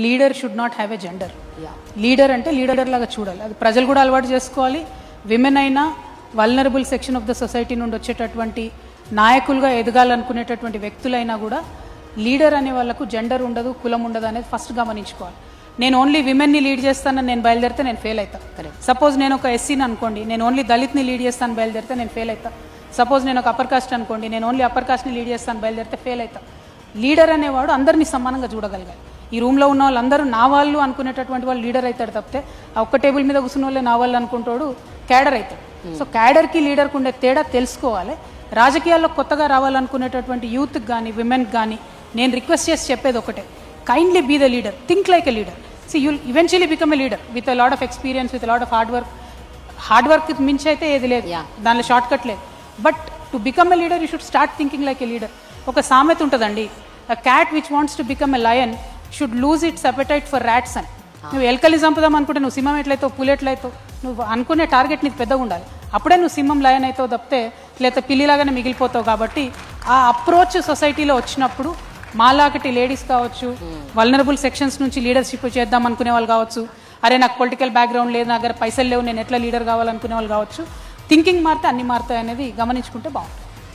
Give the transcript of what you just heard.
Leader should not have a gender. Leader అంటే leader లాగా చూడాలి, అది ప్రజలు కూడా అలవాటు చేసుకోవాలి. విమెన్ అయినా vulnerable section of the society నుండి వచ్చేటటువంటి నాయకులుగా ఎదగాలనుకునేటటువంటి వ్యక్తులైనా కూడా లీడర్ అనే వాళ్ళకు జెండర్ ఉండదు, కులం ఉండదు అనేది ఫస్ట్ గమనించుకోవాలి. నేను ఓన్లీ విమెన్ని లీడ్ చేస్తానని నేను బయలుదేరితే నేను ఫెయిల్ అవుతాను. సపోజ్ నేను ఒక ఎస్సీని అనుకోండి, నేను ఓన్లీ దళిత్ని లీడ్ చేస్తాను బయలుదేరితే నేను ఫెయిల్ అవుతాను. సపోజ్ నేను ఒక అప్పర్ కాస్ట్ అనుకోండి, నేను ఓన్లీ అప్పర్ కాస్ట్ని లీడ్ చేస్తాను బయలుదేరితే ఫెయిల్ అవుతాను. లీడర్ అనేవాడు అందరినీ సమానంగా చూడగలగాలి. ఈ రూమ్లో ఉన్న వాళ్ళందరూ నా వాళ్ళు అనుకునేటటువంటి వాళ్ళు లీడర్ అవుతాడు తప్పితే ఆ ఒక్క టేబుల్ మీద కూర్చున్న వాళ్ళే నా వాళ్ళు అనుకుంటాడు క్యాడర్ అవుతాడు. సో క్యాడర్కి లీడర్కి ఉండే తేడా తెలుసుకోవాలి. రాజకీయాల్లో కొత్తగా రావాలనుకునేటటువంటి యూత్కి కానీ విమెన్కి కానీ నేను రిక్వెస్ట్ చేసి చెప్పేది ఒకటే, kindly be the leader, think like a leader. See, you'll eventually become a leader with a lot of experience, with a lot of hard work. Hard work మించి అయితే ఏది లేదు, దానిలో షార్ట్ కట్ లేదు. But to become a leader you should start thinking like a leader. ఒక సామెత ఉంటుందండి, అ cat which wants to become a lion should loose it's appetite for rats అని. నువ్వు ఎలకల్ని చంపుదాం అనుకుంటే నువ్వు సింహం ఎట్లయితావు, పులి ఎట్లయితావు, నువ్వు అనుకునే టార్గెట్ నీకు పెద్దగా ఉండాలి. అప్పుడే నువ్వు సింహం లయన్ అవుతావు తప్పితే లేకపోతే పిల్లిలాగానే మిగిలిపోతావు. కాబట్టి ఆ అప్రోచ్ సొసైటీలో వచ్చినప్పుడు మాలాగటి లేడీస్ కావచ్చు, వల్నరబుల్ సెక్షన్స్ నుంచి లీడర్షిప్ చేద్దాం అనుకునే వాళ్ళు కావచ్చు, అరే నాకు పొలిటికల్ బ్యాక్గ్రౌండ్ లేదు, నా దగ్గర పైసలు లేవు, నేను ఎట్లా లీడర్ కావాలనుకునే వాళ్ళు కావచ్చు, థింకింగ్ మారితే అన్ని మారుతాయి అనేది గమనించుకుంటే బాగుంటుంది.